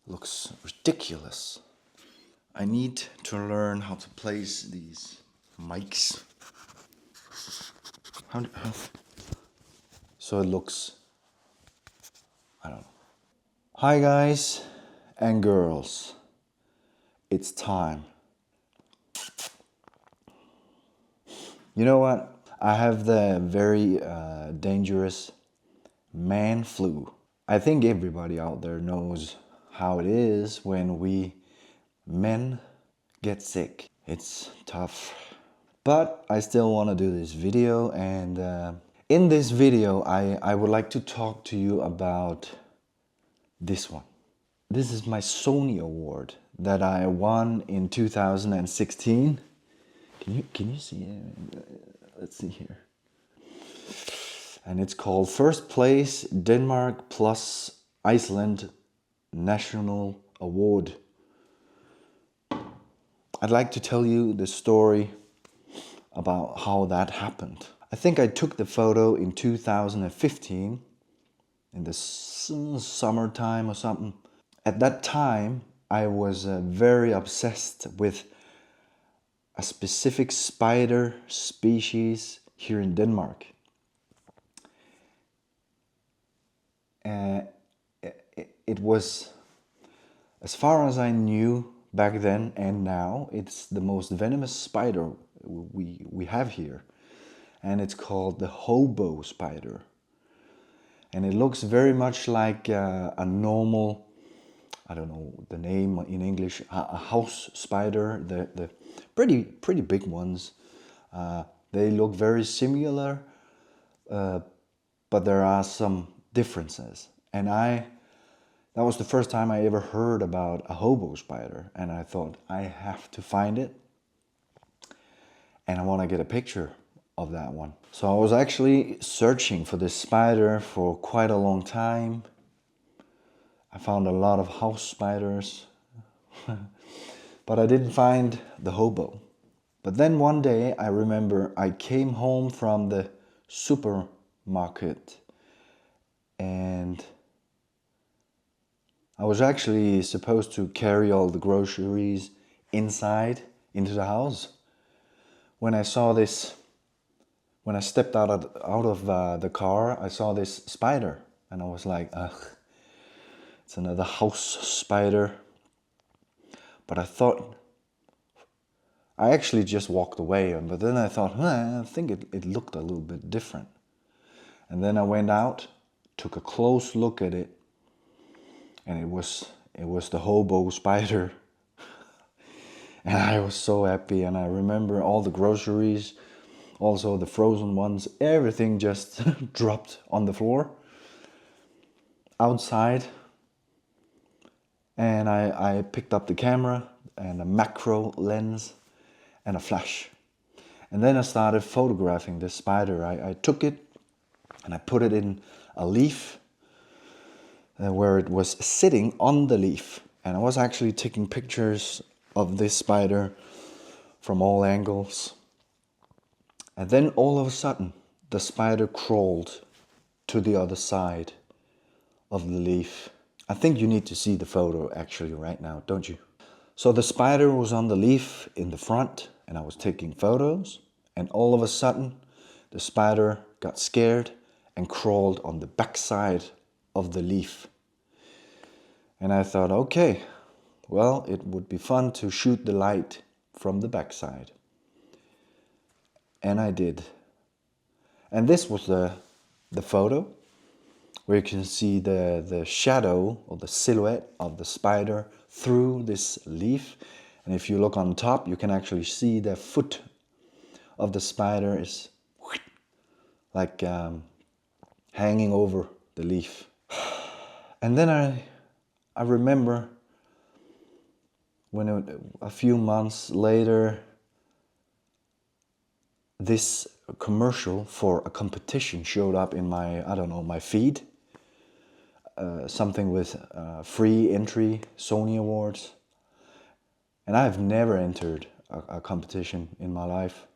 looks ridiculous. I need to learn how to place these mics. How so it looks, I don't know. Hi guys and girls, it's time. You know what? I have the very dangerous man flu. I think everybody out there knows how it is when we men get sick. It's tough. But I still want to do this video, and in this video I would like to talk to you about this one. This is my Sony award that I won in 2016. Can you see it? Let's see here. And it's called First Place Denmark plus Iceland National Award. I'd like to tell you the story about how that happened. I think I took the photo in 2015 in the summertime or something. At that time, I was very obsessed with a specific spider species here in Denmark. It was, as far as I knew back then and now, it's the most venomous spider we have here. And it's called the hobo spider. And it looks very much like a normal, I don't know the name in English, a house spider, the pretty big ones. They look very similar, but there are some differences. And that was the first time I ever heard about a hobo spider, and I thought I have to find it, and I want to get a picture of that one. So I was actually searching for this spider for quite a long time. I found a lot of house spiders, but I didn't find the hobo. But then one day I remember I came home from the supermarket, and I was actually supposed to carry all the groceries inside into the house. When I saw this, when I stepped out of the car, I saw this spider, and I was like, ugh, it's another house spider. But I actually just walked away, but then I thought, I think it looked a little bit different. And then I went out, took a close look at it, and it was the hobo spider. And I was so happy, and I remember all the groceries, also the frozen ones, everything just dropped on the floor outside. And I picked up the camera and a macro lens and a flash. And then I started photographing this spider. I took it and I put it in a leaf where it was sitting on the leaf. And I was actually taking pictures of this spider from all angles. And then all of a sudden, the spider crawled to the other side of the leaf. I think you need to see the photo actually right now, don't you? So the spider was on the leaf in the front, and I was taking photos, and all of a sudden the spider got scared and crawled on the back side of the leaf. And I thought, okay, well, it would be fun to shoot the light from the backside. And I did. And this was the photo where you can see the shadow or the silhouette of the spider through this leaf. And if you look on top, you can actually see the foot of the spider is like hanging over the leaf. And then I remember when a few months later, this commercial for a competition showed up in my, I don't know, my feed. Something with free entry, Sony Awards. And I've never entered a competition in my life.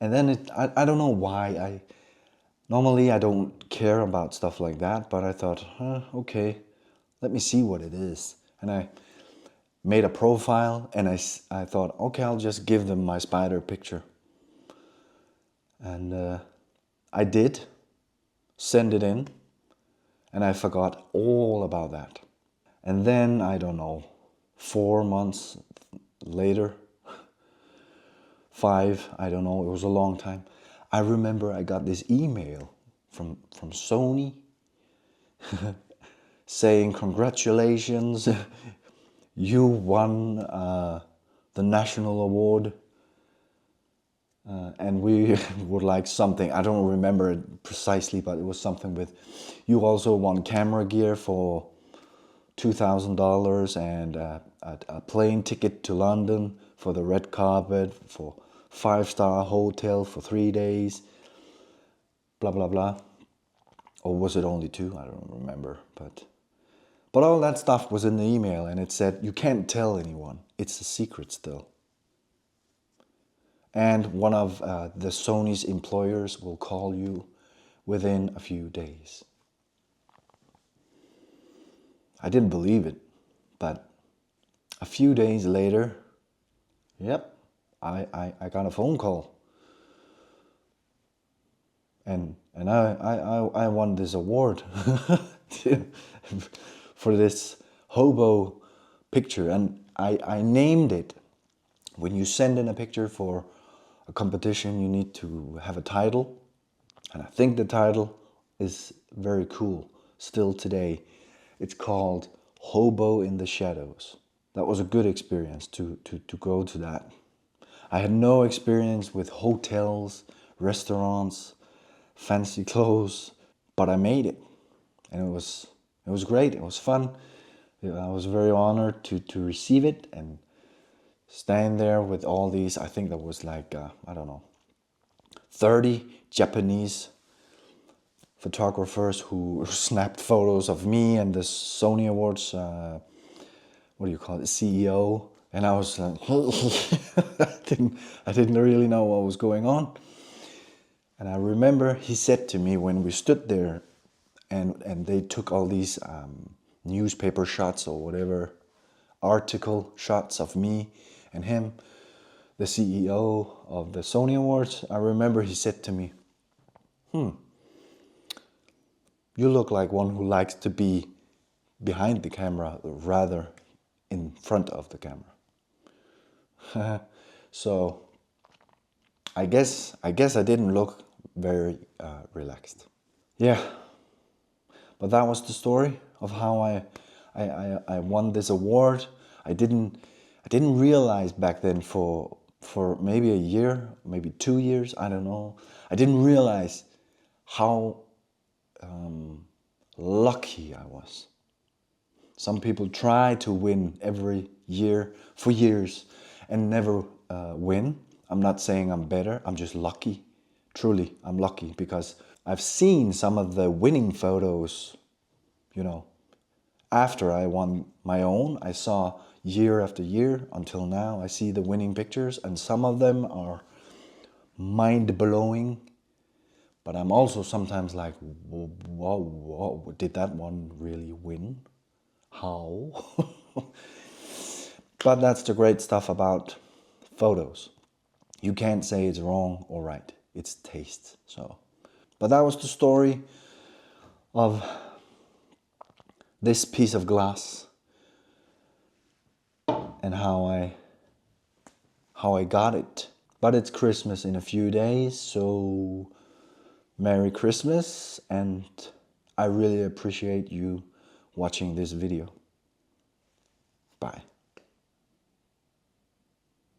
And then I don't know why. Normally I don't care about stuff like that, but I thought, okay, let me see what it is. And I made a profile, and I thought, okay, I'll just give them my spider picture. And I did send it in, and I forgot all about that. And then, I don't know, 4 months later, 5, I don't know, it was a long time. I remember I got this email from Sony saying, congratulations, you won the national award, and we would like something, I don't remember it precisely, but it was something with, you also won camera gear for $2,000 and a plane ticket to London for the red carpet, for 5-star hotel for 3 days, blah, blah, blah. Or was it only 2? I don't remember. But all that stuff was in the email, and it said, you can't tell anyone. It's a secret still. And one of the Sony's employers will call you within a few days. I didn't believe it, but a few days later, yep, I got a phone call. And I won this award for this hobo picture. And I named it. When you send in a picture for a competition, you need to have a title. And I think the title is very cool still today. It's called Hobo in the Shadows. That was a good experience to go to that. I had no experience with hotels, restaurants, fancy clothes, but I made it. And it was great. It was fun. I was very honored to receive it and stand there with all these, I think there was like, I don't know, 30 Japanese photographers who snapped photos of me and the Sony Awards, what do you call it, CEO. And I was like, I didn't really know what was going on. And I remember he said to me when we stood there and they took all these newspaper shots or whatever, article shots of me and him, the CEO of the Sony Awards, I remember he said to me, you look like one who likes to be behind the camera rather in front of the camera. So I guess I didn't look very relaxed. Yeah, but that was the story of how I won this award. I didn't realize back then for maybe a year, maybe 2 years, I don't know. I didn't realize how lucky I was. Some people try to win every year for years and never win. I'm not saying I'm better, I'm just lucky. Truly, I'm lucky because I've seen some of the winning photos, you know, after I won my own. I saw year after year until now. I see the winning pictures and some of them are mind-blowing. But I'm also sometimes like, whoa, did that one really win? How? But that's the great stuff about photos. You can't say it's wrong or right. It's taste. So, but that was the story of this piece of glass and how I got it. But it's Christmas in a few days, so Merry Christmas, and I really appreciate you watching this video. Bye.